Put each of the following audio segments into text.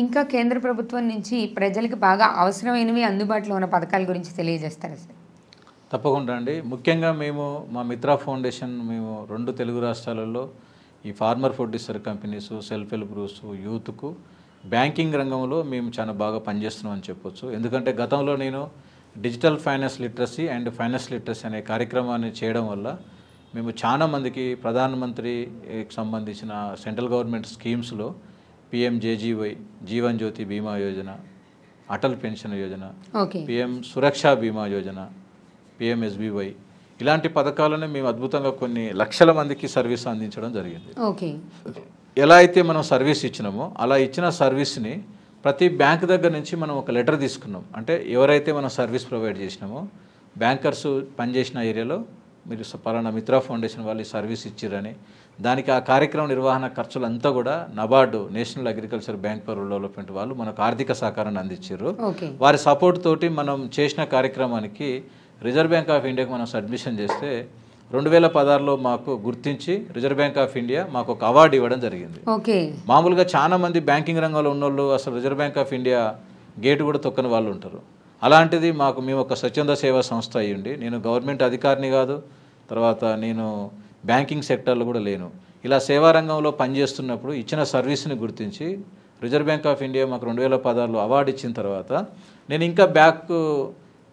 ఇంకా కేంద్ర ప్రభుత్వం నుంచి ప్రజలకు బాగా అవసరమైనవి అందుబాటులో ఉన్న పథకాల గురించి తెలియజేస్తారా సార్? తప్పకుండా అండి. ముఖ్యంగా మేము మా మిత్రా ఫౌండేషన్ మేము 2 తెలుగు రాష్ట్రాలలో ఈ farmer producer companies, self help groups, యూత్కు బ్యాంకింగ్ రంగంలో మేము చాలా బాగా పనిచేస్తున్నాం అని చెప్పొచ్చు. ఎందుకంటే గతంలో నేను digital finance literacy and finance literacy అనే కార్యక్రమాన్ని చేయడం వల్ల మేము చాలా మందికి ప్రధానమంత్రికి సంబంధించిన central government స్కీమ్స్లో PMJGY, Jeevan Jyoti బీమా యోజన, అటల్ పెన్షన్ యోజన, PM సురక్షా బీమా యోజన, PMSBY ఇలాంటి పథకాలను మేము అద్భుతంగా కొన్ని లక్షల మందికి సర్వీస్ అందించడం జరిగింది. ఎలా అయితే మనం సర్వీస్ ఇచ్చినామో అలా ఇచ్చిన సర్వీస్ని ప్రతి బ్యాంక్ దగ్గర నుంచి మనం ఒక లెటర్ తీసుకున్నాం. అంటే ఎవరైతే మనం సర్వీస్ ప్రొవైడ్ చేసినామో బ్యాంకర్స్ పనిచేసిన ఏరియాలో మీరు పలానా మిత్రా ఫౌండేషన్ వాళ్ళు సర్వీస్ ఇచ్చిరని, దానికి ఆ కార్యక్రమ నిర్వహణ ఖర్చులంతా కూడా NABARD, national agriculture bank for rural development వాళ్ళు మనకు ఆర్థిక సహకారాన్ని అందించారు. వారి సపోర్ట్ తోటి మనం చేసిన కార్యక్రమానికి రిజర్వ్ బ్యాంక్ ఆఫ్ ఇండియాకి మనం సబ్మిషన్ చేస్తే 2016లో మాకు గుర్తించి రిజర్వ్ బ్యాంక్ ఆఫ్ ఇండియా మాకు ఒక అవార్డు ఇవ్వడం జరిగింది. మామూలుగా చాలా మంది బ్యాంకింగ్ రంగంలో ఉన్నోళ్ళు అసలు reserve bank of India gate కూడా తొక్కని వాళ్ళు ఉంటారు. అలాంటిది మేము ఒక స్వచ్ఛంద సేవా సంస్థ అయ్యిండి, నేను గవర్నమెంట్ అధికారిని కాదు, తర్వాత నేను బ్యాంకింగ్ సెక్టర్లో కూడా లేను. ఇలా సేవా రంగంలో పనిచేస్తున్నప్పుడు ఇచ్చిన సర్వీస్ని గుర్తించి రిజర్వ్ బ్యాంక్ ఆఫ్ ఇండియా మాకు 2016లో అవార్డు ఇచ్చిన తర్వాత నేను ఇంకా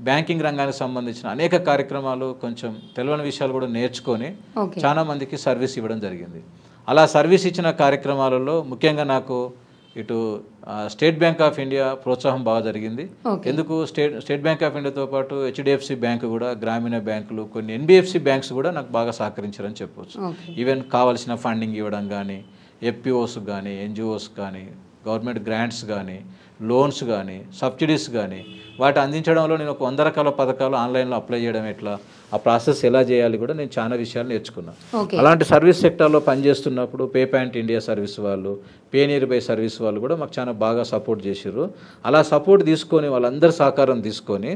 బ్యాంకింగ్ రంగానికి సంబంధించిన అనేక కార్యక్రమాలు, కొంచెం తెలియని విషయాలు కూడా నేర్చుకొని చాలా మందికి సర్వీస్ ఇవ్వడం జరిగింది. అలా సర్వీస్ ఇచ్చిన కార్యక్రమాలలో ముఖ్యంగా నాకు ఇటు స్టేట్ బ్యాంక్ ఆఫ్ ఇండియా ప్రోత్సాహం బాగా జరిగింది. ఎందుకు స్టేట్ బ్యాంక్ ఆఫ్ ఇండియాతో పాటు HDFC బ్యాంకు కూడా, గ్రామీణ బ్యాంకులు, కొన్ని NBFC బ్యాంక్స్ కూడా నాకు బాగా సహకరించారని చెప్పవచ్చు. ఈవెన్ కావాల్సిన ఫండింగ్ ఇవ్వడం కానీ, FPOs కానీ, NGOs కానీ, గవర్నమెంట్ గ్రాంట్స్ కానీ, లోన్స్ కానీ, సబ్సిడీస్ కానీ వాటి అందించడంలో నేను ఒక 100 రకాల పథకాలు ఆన్లైన్లో అప్లై చేయడం ఎట్లా, ఆ ప్రాసెస్ ఎలా చేయాలి కూడా నేను చాలా విషయాలు నేర్చుకున్నాను. అలాంటి సర్వీస్ సెక్టార్లో పనిచేస్తున్నప్పుడు పేపాయింట్ ఇండియా సర్వీస్ వాళ్ళు, పేనియర్ బై సర్వీస్ వాళ్ళు కూడా మాకు చాలా బాగా సపోర్ట్ చేశారు. అలా సపోర్ట్ తీసుకొని వాళ్ళందరి సహకారం తీసుకొని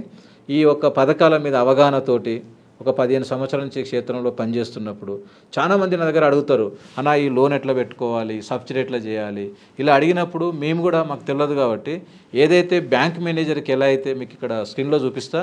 ఈ యొక్క పథకాల మీద అవగాహనతోటి ఒక 15 సంవత్సరాల నుంచి క్షేత్రంలో పనిచేస్తున్నప్పుడు చాలామంది నా దగ్గర అడుగుతారు, అన్న ఈ లోన్ ఎట్లా పెట్టుకోవాలి, సబ్సిడీ ఎట్లా చేయాలి, ఇలా అడిగినప్పుడు మేము కూడా మాకు తెలియదు కాబట్టి ఏదైతే బ్యాంక్ మేనేజర్కి ఎలా అయితే మీకు ఇక్కడ స్క్రీన్లో చూపిస్తా,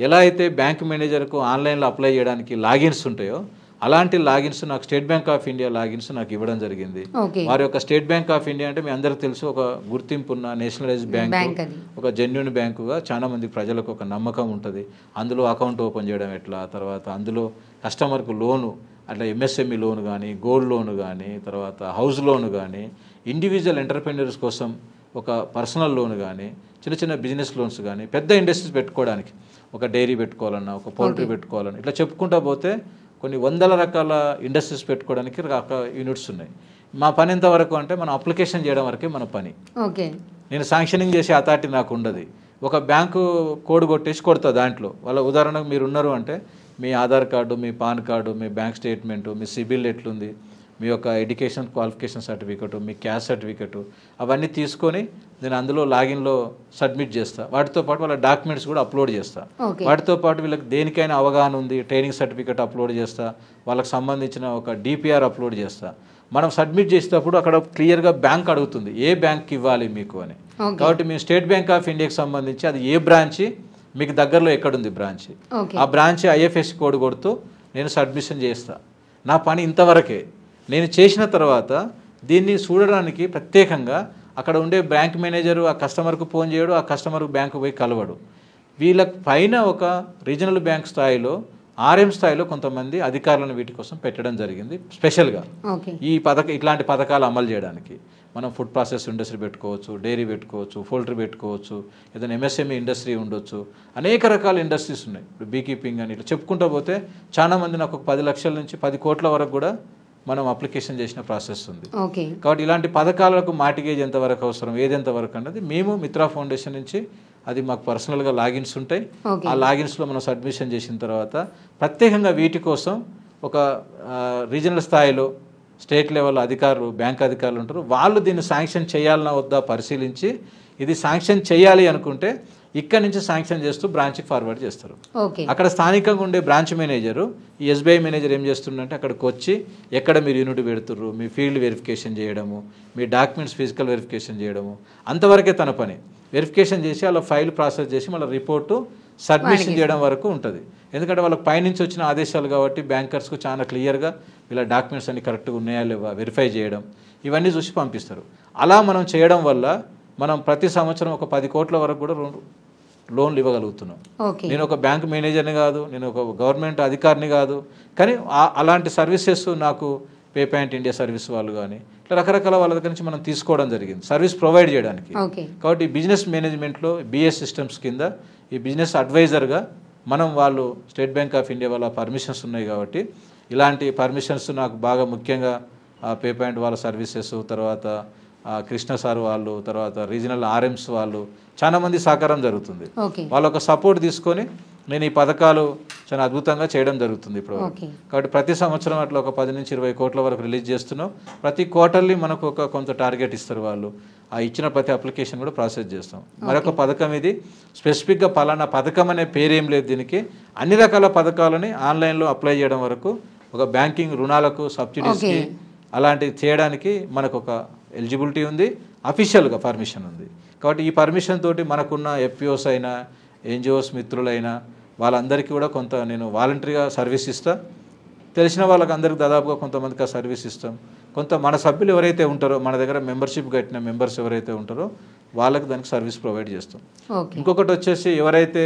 ఎలా అయితే బ్యాంక్ మేనేజర్కు ఆన్లైన్లో అప్లై చేయడానికి లాగిన్స్ ఉంటాయో అలాంటి లాగిన్స్ నాకు state bank of India logins నాకు ఇవ్వడం జరిగింది. వారి యొక్క స్టేట్ బ్యాంక్ ఆఫ్ ఇండియా అంటే మీ అందరికీ తెలుసు, ఒక గుర్తింపు ఉన్న నేషనలైజ్డ్ బ్యాంక్, ఒక జెన్యూన్ బ్యాంకుగా చాలా మంది ప్రజలకు ఒక నమ్మకం ఉంటుంది. అందులో అకౌంట్ ఓపెన్ చేయడం ఎట్లా, తర్వాత అందులో కస్టమర్కు లోను అట్లా MSME లోన్ కానీ, గోల్డ్ లోన్ కానీ, తర్వాత హౌస్ లోన్ కానీ, ఇండివిజువల్ ఎంటర్ప్రెన్యూర్స్ కోసం ఒక పర్సనల్ లోన్ కానీ, చిన్న చిన్న బిజినెస్ లోన్స్ కానీ, పెద్ద ఇండస్ట్రీస్ పెట్టుకోవడానికి ఒక డైరీ పెట్టుకోవాలన్నా, ఒక పౌల్ట్రీ పెట్టుకోవాలన్నా, ఇట్లా చెప్పుకుంటా పోతే కొన్ని 100 రకాల ఇండస్ట్రీస్ పెట్టుకోవడానికి యూనిట్స్ ఉన్నాయి. మా పని ఎంతవరకు అంటే మనం అప్లికేషన్ చేయడం వరకే మన పని. నేను శాంక్షనింగ్ చేసే అథారిటీ నాకు ఉండదు. ఒక బ్యాంకు కోడ్ కొడతా దాంట్లో వాళ్ళ ఉదాహరణకు మీరు ఉన్నారు అంటే మీ ఆధార్ కార్డు, మీ పాన్ కార్డు, మీ బ్యాంక్ స్టేట్మెంటు, మీ సిబిల్ ఎట్లుంది, మీ యొక్క ఎడ్యుకేషన్ క్వాలిఫికేషన్ సర్టిఫికెట్, మీ క్యాస్ట్ సర్టిఫికెట్ అవన్నీ తీసుకొని నేను అందులో లాగిన్లో సబ్మిట్ చేస్తా. వాటితో పాటు వాళ్ళ డాక్యుమెంట్స్ కూడా అప్లోడ్ చేస్తా. వాటితో పాటు వీళ్ళకి దేనికైనా అవగాహన ఉంది, ట్రైనింగ్ సర్టిఫికెట్ అప్లోడ్ చేస్తా, వాళ్ళకి సంబంధించిన ఒక DPR అప్లోడ్ చేస్తా. మనం సబ్మిట్ చేసేటప్పుడు అక్కడ క్లియర్గా బ్యాంక్ అడుగుతుంది ఏ బ్యాంక్కి ఇవ్వాలి మీకు అని. కాబట్టి మేము స్టేట్ బ్యాంక్ ఆఫ్ ఇండియాకి సంబంధించి అది ఏ బ్రాంచి మీకు దగ్గరలో ఎక్కడుంది బ్రాంచ్, ఆ బ్రాంచ్ IFSC కోడ్ కొడుతూ నేను సబ్మిషన్ చేస్తా. నా పని ఇంతవరకే. నేను చేసిన తర్వాత దీన్ని చూడడానికి ప్రత్యేకంగా అక్కడ ఉండే బ్యాంక్ మేనేజరు ఆ కస్టమర్కు ఫోన్ చేయడు, ఆ కస్టమర్కు బ్యాంకు పోయి కలవడు. వీళ్ళ పైన ఒక రీజనల్ బ్యాంక్ స్థాయిలో, RM స్థాయిలో కొంతమంది అధికారులను వీటి కోసం పెట్టడం జరిగింది స్పెషల్గా ఇట్లాంటి పథకాలు అమలు చేయడానికి. మనం ఫుడ్ ప్రాసెస్ ఇండస్ట్రీ పెట్టుకోవచ్చు, డైరీ పెట్టుకోవచ్చు, పౌల్ట్రీ పెట్టుకోవచ్చు, ఏదైనా MSME ఇండస్ట్రీ ఉండొచ్చు, అనేక రకాల ఇండస్ట్రీస్ ఉన్నాయి. ఇప్పుడు బీకీపింగ్ అని ఇట్లా చెప్పుకుంటూ పోతే చాలా మంది నాకు 10 లక్షల నుంచి 10 కోట్ల వరకు కూడా మనం అప్లికేషన్ చేసిన ప్రాసెస్ ఉంది. కాబట్టి ఇలాంటి పథకాలకు మార్టిగేజ్ ఎంతవరకు అవసరం, ఏది ఎంతవరకు అన్నది మేము మిత్రా ఫౌండేషన్ నుంచి అది మాకు పర్సనల్గా లాగిన్స్ ఉంటాయి. ఆ లాగిన్స్లో మనం సబ్మిషన్ చేసిన తర్వాత ప్రత్యేకంగా వీటి కోసం ఒక రీజనల్ స్థాయిలో స్టేట్ లెవెల్ అధికారులు, బ్యాంక్ అధికారులు ఉంటారు. వాళ్ళు దీన్ని శాంక్షన్ చేయాలన్నా వద్దా పరిశీలించి ఇది శాంక్షన్ చేయాలి అనుకుంటే ఇక్కడ నుంచి శాంక్షన్ చేస్తూ బ్రాంచ్కి ఫార్వర్డ్ చేస్తారు. ఓకే. అక్కడ స్థానికంగా ఉండే బ్రాంచ్ మేనేజరు, ఈ ఎస్బీఐ మేనేజర్ ఏం చేస్తుండంటే అక్కడికి వచ్చి ఎక్కడ మీరు యూనిట్ పెడుతుర్రు, మీ ఫీల్డ్ వెరిఫికేషన్ చేయడము, మీ డాక్యుమెంట్స్ ఫిజికల్ వెరిఫికేషన్ చేయడము, అంతవరకే తన పని. వెరిఫికేషన్ చేసి అలా ఫైల్ ప్రాసెస్ చేసి మళ్ళీ రిపోర్టు సబ్మిషన్ చేయడం వరకు ఉంటుంది. ఎందుకంటే వాళ్ళకి పైనుంచి వచ్చిన ఆదేశాలు కాబట్టి బ్యాంకర్స్కు చాలా క్లియర్గా వీళ్ళ డాక్యుమెంట్స్ అన్ని కరెక్ట్గా ఉన్నాయా లేవా వెరిఫై చేయడం, ఇవన్నీ చూసి పంపిస్తారు. అలా మనం చేయడం వల్ల మనం ప్రతి సంవత్సరం ఒక 10 కోట్ల వరకు కూడా లోన్లు ఇవ్వగలుగుతున్నాం. నేను ఒక బ్యాంక్ మేనేజర్ని కాదు, నేను ఒక గవర్నమెంట్ అధికారిని కాదు, కానీ అలాంటి సర్వీసెస్ నాకు పే పాయింట్ ఇండియా సర్వీస్ వాళ్ళు కానీ ఇట్లా రకరకాల వాళ్ళ దగ్గర నుంచి మనం తీసుకోవడం జరిగింది సర్వీస్ ప్రొవైడ్ చేయడానికి. కాబట్టి బిజినెస్ మేనేజ్మెంట్లో బిఎస్ సిస్టమ్స్ కింద ఈ బిజినెస్ అడ్వైజర్గా మనం వాళ్ళు స్టేట్ బ్యాంక్ ఆఫ్ ఇండియా వాళ్ళ పర్మిషన్స్ ఉన్నాయి కాబట్టి ఇలాంటి పర్మిషన్స్ నాకు బాగా ముఖ్యంగా పే పాయింట్ వాళ్ళ సర్వీసెస్, తర్వాత కృష్ణ సార్ వాళ్ళు, తర్వాత రీజనల్ ఆర్ఎంస్ వాళ్ళు చాలామంది సహకారం జరుగుతుంది. వాళ్ళ ఒక సపోర్ట్ తీసుకొని నేను ఈ పథకాలు చాలా అద్భుతంగా చేయడం జరుగుతుంది ఇప్పుడు. కాబట్టి ప్రతి సంవత్సరం అట్లా ఒక 10 నుంచి 20 కోట్ల వరకు రిలీజ్ చేస్తున్నాం. ప్రతి క్వార్టర్లీ మనకు ఒక కొంత టార్గెట్ ఇస్తారు వాళ్ళు. ఆ ఇచ్చిన ప్రతి అప్లికేషన్ కూడా ప్రాసెస్ చేస్తాం. మరొక పథకం ఇది స్పెసిఫిక్గా పలానా పథకం అనే పేరేం లేదు దీనికి. అన్ని రకాల పథకాలని ఆన్లైన్లో అప్లై చేయడం వరకు, ఒక బ్యాంకింగ్ రుణాలకు సబ్సిడీస్కి అలాంటివి చేయడానికి మనకు ఒక ఎలిజిబిలిటీ ఉంది, అఫీషియల్గా పర్మిషన్ ఉంది. కాబట్టి ఈ పర్మిషన్ తోటి మనకున్న ఎఫ్పిఓస్ అయినా ఎన్జిఓస్ మిత్రులైనా వాళ్ళందరికీ కూడా కొంత నేను వాలంటరీగా సర్వీస్ ఇస్తా. తెలిసిన వాళ్ళకి అందరికి దాదాపుగా కొంతమందికి ఆ సర్వీస్ ఇస్తాం. కొంత మన సభ్యులు ఎవరైతే ఉంటారో, మన దగ్గర మెంబర్షిప్ కట్టిన మెంబర్స్ ఎవరైతే ఉంటారో వాళ్ళకి దానికి సర్వీస్ ప్రొవైడ్ చేస్తాం. ఇంకొకటి వచ్చేసి ఎవరైతే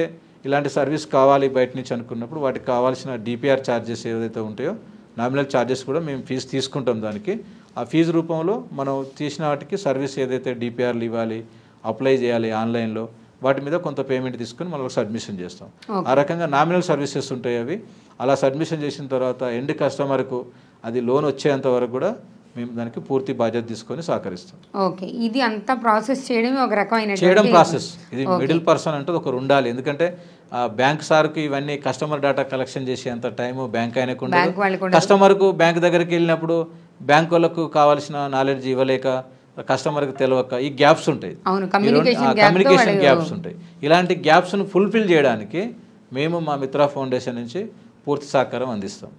ఇలాంటి సర్వీస్ కావాలి బయట నుంచి అనుకున్నప్పుడు వాటికి కావాల్సిన డిపిఆర్ ఛార్జెస్ ఏదైతే ఉంటాయో నామినల్ ఛార్జెస్ కూడా మేము ఫీజు తీసుకుంటాం. దానికి ఆ ఫీజు రూపంలో మనం తీసిన వాటికి సర్వీస్ ఏదైతే డిపిఆర్లు ఇవ్వాలి, అప్లై చేయాలి ఆన్లైన్లో, వాటి మీద కొంత పేమెంట్ తీసుకొని మనం సబ్మిషన్ చేస్తాం. ఆ రకంగా నామినల్ సర్వీసెస్ ఉంటాయి అవి. అలా సబ్మిషన్ చేసిన తర్వాత ఎండ్ కస్టమర్కు అది లోన్ వచ్చేంత వరకు కూడా మేము దానికి పూర్తి బాధ్యత తీసుకొని సహకరిస్తాం. ఓకే. ఇది అంతా ప్రాసెస్ చేయడం ఒక రకమైన ప్రాసెస్. ఇది మిడిల్ పర్సన్ అంటే ఒకరు ఉండాలి. ఎందుకంటే బ్యాంక్ సార్కి ఇవన్నీ కస్టమర్ డేటా కలెక్షన్ చేసేంత టైము బ్యాంక్ ఆయనకు ఉండదు. కస్టమర్కు బ్యాంక్ దగ్గరికి వెళ్ళినప్పుడు బ్యాంక్ వాళ్ళకు కావాల్సిన నాలెడ్జ్ ఇవ్వలేక, కస్టమర్కి తెలియక ఈ గ్యాప్స్ ఉంటాయి, కమ్యూనికేషన్ గ్యాప్స్ ఉంటాయి. ఇలాంటి గ్యాప్స్ను ఫుల్ఫిల్ చేయడానికి మేము మా మిత్రా ఫౌండేషన్ నుంచి పూర్తి సహకారం అందిస్తాం.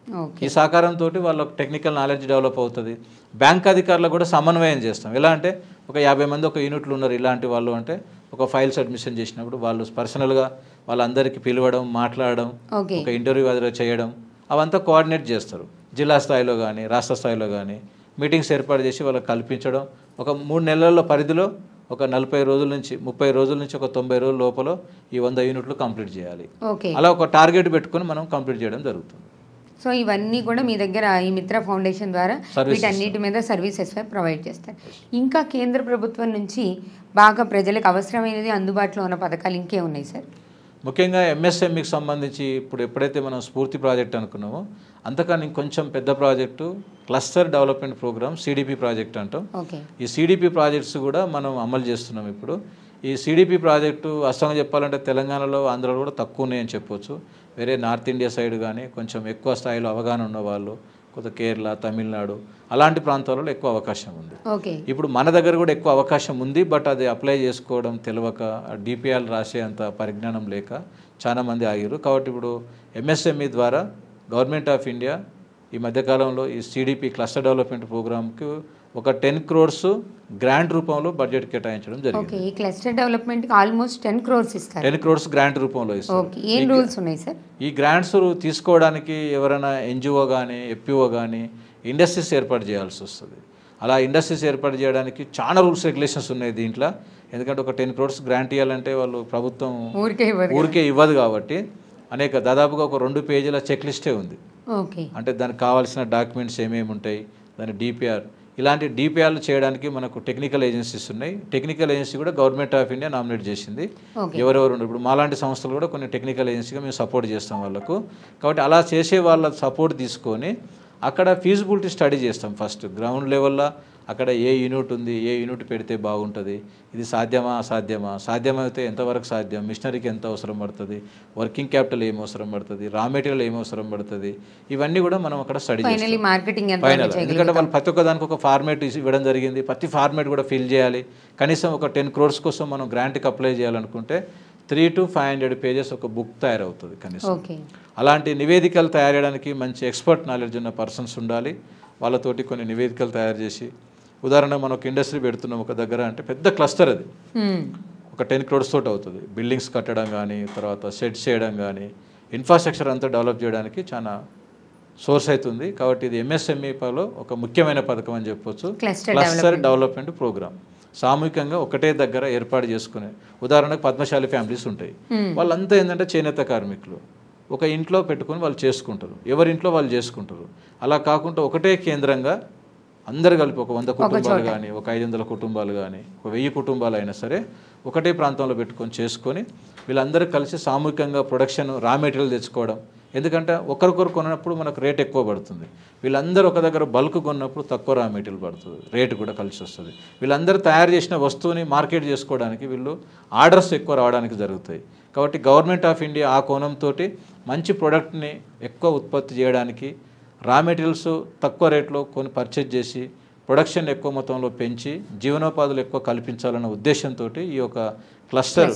ఈ సహకారంతో వాళ్ళకి టెక్నికల్ నాలెడ్జ్ డెవలప్ అవుతుంది. బ్యాంక్ అధికారులకు కూడా సమన్వయం చేస్తాం. ఎలా అంటే ఒక 50 మంది ఒక యూనిట్లు ఉన్నారు ఇలాంటి వాళ్ళు అంటే ఒక ఫైల్ సబ్మిషన్ చేసినప్పుడు వాళ్ళు పర్సనల్గా వాళ్ళందరికీ పిలవడం, మాట్లాడడం, ఒక ఇంటర్వ్యూ అదిలో చేయడం, అవంతా కోఆర్డినేట్ చేస్తారు. జిల్లా స్థాయిలో కానీ రాష్ట్ర స్థాయిలో కానీ మీటింగ్స్ ఏర్పాటు చేసి వాళ్ళకి కల్పించడం. ఒక 3 నెలల పరిధిలో ఒక 40 రోజుల నుంచి 30 రోజుల నుంచి ఒక 90 రోజుల లోపల ఈ 100 యూనిట్లు కంప్లీట్ చేయాలి. అలా ఒక టార్గెట్ పెట్టుకొని మనం కంప్లీట్ చేయడం జరుగుతుంది. సో ఇవన్నీ కూడా మీ దగ్గర ఈ మిత్ర ఫౌండేషన్ ద్వారా వీటన్నిటి మీద సర్వీసెస్ ప్రొవైడ్ చేస్తారు. ఇంకా కేంద్ర ప్రభుత్వం నుంచి బాగా ప్రజలకు అవసరమైనది అందుబాటులో ఉన్న పథకాలు ఇంకే ఉన్నాయి సార్? ముఖ్యంగా ఎంఎస్ఎంఈకి సంబంధించి ఇప్పుడు ఎప్పుడైతే మనం స్ఫూర్తి ప్రాజెక్ట్ అనుకున్నామో అంతకన్నా ఇంకొంచెం పెద్ద project cluster development programme CDP project అంటాం. ఈ సిడిపి ప్రాజెక్ట్స్ కూడా మనం అమలు చేస్తున్నాం ఇప్పుడు. ఈ సిడిపి ప్రాజెక్టు వాస్తవంగా చెప్పాలంటే తెలంగాణలో, ఆంధ్రలో కూడా తక్కువ ఉన్నాయని చెప్పొచ్చు. వేరే నార్త్ ఇండియా సైడ్ కానీ కొంచెం ఎక్కువ స్థాయిలో అవగాహన ఉన్నవాళ్ళు, కొంత కేరళ, తమిళనాడు అలాంటి ప్రాంతాలలో ఎక్కువ అవకాశం ఉంది. ఇప్పుడు మన దగ్గర కూడా ఎక్కువ అవకాశం ఉంది. బట్ అది అప్లై చేసుకోవడం తెలియక, డిపిఆర్ రాసే అంత పరిజ్ఞానం లేక చాలామంది ఆగిరు. కాబట్టి ఇప్పుడు ఎంఎస్ఎంఈ ద్వారా గవర్నమెంట్ ఆఫ్ ఇండియా ఈ మధ్యకాలంలో ఈ సిడిపి క్లస్టర్ డెవలప్మెంట్ ప్రోగ్రామ్కి ఒక 10 crores గ్రాంట్ రూపంలో బడ్జెట్ కేటాయించడం జరిగింది. ఈ క్లస్టర్ డెవలప్మెంట్ కి ఆల్మోస్ట్ 10 crores ఇస్తారు. 10 crores గ్రాంట్ రూపంలో ఇస్తారు. ఏం రూల్స్ ఉన్నాయి సార్? ఈ గ్రాంట్స్ తీసుకోవడానికి ఎవరైనా ఎన్జిఓ కానీ ఎఫ్పిఓ కానీ ఇండస్ట్రీస్ ఏర్పాటు చేయాల్సి వస్తుంది. అలా ఇండస్ట్రీస్ ఏర్పాటు చేయడానికి చాలా రూల్స్ రెగ్యులేషన్స్ ఉన్నాయి దీంట్లో. ఎందుకంటే ఒక 10 crores గ్రాంట్ ఇవ్వాలంటే వాళ్ళు ప్రభుత్వం ఊరికే ఇవ్వదు కాబట్టి దాదాపుగా ఒక 2 పేజీల చెక్ లిస్టే ఉంది. అంటే దానికి కావాల్సిన డాక్యుమెంట్స్ ఏమేమి ఉంటాయి, దాని డిపిఆర్, ఇలాంటి డిపిఆర్లు చేయడానికి మనకు టెక్నికల్ ఏజెన్సీస్ ఉన్నాయి. టెక్నికల్ ఏజెన్సీ కూడా గవర్నమెంట్ ఆఫ్ ఇండియా నామినేట్ చేసింది. ఎవరెవరు ఉన్నారు ఇప్పుడు మాలాంటి సంస్థలు కూడా కొన్ని టెక్నికల్ ఏజెన్సీగా మేము సపోర్ట్ చేస్తాం వాళ్ళకు. కాబట్టి అలా చేసే వాళ్ళ సపోర్ట్ తీసుకొని అక్కడ ఫీజిబిలిటీ స్టడీ చేస్తాం. ఫస్ట్ గ్రౌండ్ లెవెల్లో అక్కడ ఏ యూనిట్ ఉంది, ఏ యూనిట్ పెడితే బాగుంటుంది, ఇది సాధ్యమా అసాధ్యమా, సాధ్యమైతే ఎంతవరకు సాధ్యం, మిషనరీకి ఎంత అవసరం పడుతుంది, వర్కింగ్ క్యాపిటల్ ఏం అవసరం పడుతుంది, రా మెటీరియల్ ఏం అవసరం పడుతుంది, ఇవన్నీ కూడా మనం అక్కడ స్టడీ చేస్తాం. ఫైనల్ ఎందుకంటే వాళ్ళు ప్రతి ఒక్క దానికి ఒక ఫార్మేట్ ఇవ్వడం జరిగింది. ప్రతి ఫార్మేట్ కూడా ఫిల్ చేయాలి. కనీసం ఒక 10 crores కోసం మనం గ్రాంట్కి అప్లై చేయాలనుకుంటే 300 to 500 పేజెస్ ఒక బుక్ తయారవుతుంది కనీసం. ఓకే. అలాంటి నివేదికలు తయారు చేయడానికి మంచి ఎక్స్పర్ట్ నాలెడ్జ్ ఉన్న పర్సన్స్ ఉండాలి. వాళ్ళతోటి కొన్ని నివేదికలు తయారు చేసి, ఉదాహరణ మనం ఒక ఇండస్ట్రీ పెడుతున్నాం ఒక దగ్గర అంటే పెద్ద క్లస్టర్ అది, ఒక 10 crores తోటి అవుతుంది. బిల్డింగ్స్ కట్టడం కానీ, తర్వాత సెట్స్ చేయడం కానీ, ఇన్ఫ్రాస్ట్రక్చర్ అంతా డెవలప్ చేయడానికి చాలా సోర్స్ అవుతుంది. కాబట్టి ఇది ఎంఎస్ఎంఈలో ఒక ముఖ్యమైన పథకం అని చెప్పొచ్చు. క్లస్టర్ డెవలప్మెంట్ ప్రోగ్రామ్ సామూహికంగా ఒకటే దగ్గర ఏర్పాటు చేసుకునే, ఉదాహరణకు పద్మశాలి ఫ్యామిలీస్ ఉంటాయి, వాళ్ళంతా ఏంటంటే చేనేత కార్మికులు ఒక ఇంట్లో పెట్టుకొని వాళ్ళు చేసుకుంటారు, ఎవరింట్లో వాళ్ళు చేసుకుంటారు. అలా కాకుండా ఒకటే కేంద్రంగా అందరు కలిపి ఒక 100 కుటుంబాలు కానీ, ఒక 500 కుటుంబాలు కానీ, ఒక 1000 కుటుంబాలు అయినా సరే ఒకటే ప్రాంతంలో పెట్టుకొని చేసుకొని వీళ్ళందరూ కలిసి సామూహికంగా ప్రొడక్షన్ రా మెటీరియల్ తెచ్చుకోవడం. ఎందుకంటే ఒకరికొకరు కొన్నప్పుడు మనకు రేట్ ఎక్కువ పడుతుంది, వీళ్ళందరూ ఒక దగ్గర బల్క్ కొన్నప్పుడు తక్కువ రా మెటీరియల్ పడుతుంది, రేటు కూడా కలిసి వస్తుంది. వీళ్ళందరూ తయారు చేసిన వస్తువుని మార్కెట్ చేసుకోవడానికి వీళ్ళు ఆర్డర్స్ ఎక్కువ రావడానికి జరుగుతాయి. కాబట్టి గవర్నమెంట్ ఆఫ్ ఇండియా ఆ కోణంతో మంచి ప్రోడక్ట్ని ఎక్కువ ఉత్పత్తి చేయడానికి, రా మెటీరియల్స్ తక్కువ రేట్లో కొని పర్చేజ్ చేసి ప్రొడక్షన్ ఎక్కువ మొత్తంలో పెంచి జీవనోపాధులు ఎక్కువ కల్పించాలన్న ఉద్దేశంతో ఈ యొక్క క్లస్టర్,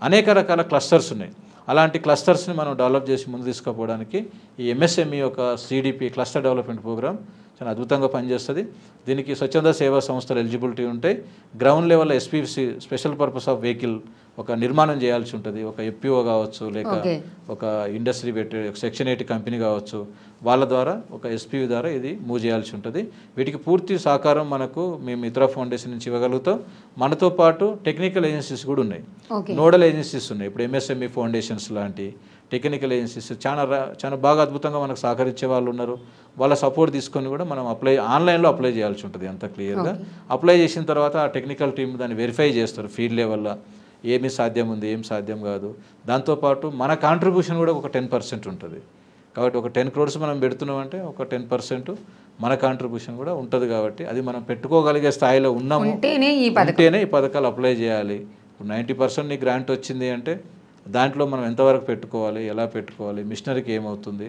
అనేక రకాల క్లస్టర్స్ ఉన్నాయి. అలాంటి క్లస్టర్స్ని మనం డెవలప్ చేసి ముందు తీసుకుపోవడానికి ఈ ఎంఎస్ఎంఈ యొక్క సిడిపి క్లస్టర్ డెవలప్మెంట్ ప్రోగ్రామ్ చాలా అద్భుతంగా పనిచేస్తుంది. దీనికి స్వచ్ఛంద సేవా సంస్థలు ఎలిజిబిలిటీ ఉంటాయి. గ్రౌండ్ లెవెల్లో SPC special purpose of vehicle ఒక నిర్మాణం చేయాల్సి ఉంటుంది. ఒక ఎఫ్పిఓ కావచ్చు, లేక ఒక ఇండస్ట్రీ పెట్టి సెక్షన్ 8 కంపెనీ కావచ్చు, వాళ్ళ ద్వారా ఒక ఎస్పీవి ద్వారా ఇది మూవ్ చేయాల్సి ఉంటుంది. వీటికి పూర్తి సహకారం మనకు మేము మిత్రా ఫౌండేషన్ నుంచి ఇవ్వగలుగుతాం. మనతో పాటు టెక్నికల్ ఏజెన్సీస్ కూడా ఉన్నాయి, నోడల్ ఏజెన్సీస్ ఉన్నాయి. ఇప్పుడు ఎంఎస్ఎంఈ ఫౌండేషన్స్ లాంటి టెక్నికల్ ఏజెన్సీస్ చాలా బాగా అద్భుతంగా మనకు సహకరించే వాళ్ళు ఉన్నారు. వాళ్ళ సపోర్ట్ తీసుకొని కూడా మనం ఆన్లైన్లో అప్లై చేయాల్సి ఉంటుంది. అంత క్లియర్గా అప్లై చేసిన తర్వాత ఆ టెక్నికల్ టీం దాన్ని వెరిఫై చేస్తారు ఫీల్డ్ లెవెల్లో, ఏమి సాధ్యం ఉంది, ఏం సాధ్యం కాదు. దాంతోపాటు మన కాంట్రిబ్యూషన్ కూడా ఒక 10% ఉంటుంది. కాబట్టి ఒక 10 crores మనం పెడుతున్నామంటే ఒక 10% మన కాంట్రిబ్యూషన్ కూడా ఉంటుంది. కాబట్టి అది మనం పెట్టుకోగలిగే స్థాయిలో ఉన్నాము ఉంటేనే ఈ పథకాలు అప్లై చేయాలి. ఇప్పుడు 90% నీ గ్రాంట్ వచ్చింది అంటే దాంట్లో మనం ఎంతవరకు పెట్టుకోవాలి, ఎలా పెట్టుకోవాలి, మిషనరీకి ఏమవుతుంది,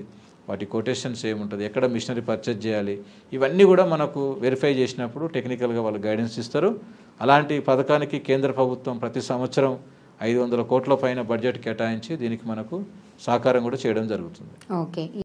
వాటి కొటేషన్స్ ఏముంటుంది, ఎక్కడ మిషనరీ పర్చేజ్ చేయాలి, ఇవన్నీ కూడా మనకు వెరిఫై చేసినప్పుడు టెక్నికల్గా వాళ్ళు గైడెన్స్ ఇస్తారు. అలాంటి పథకానికి కేంద్ర ప్రభుత్వం ప్రతి సంవత్సరం 500 కోట్ల పైన బడ్జెట్ కేటాయించి దీనికి మనకు సహకారం కూడా చేయడం జరుగుతుంది. ఓకే.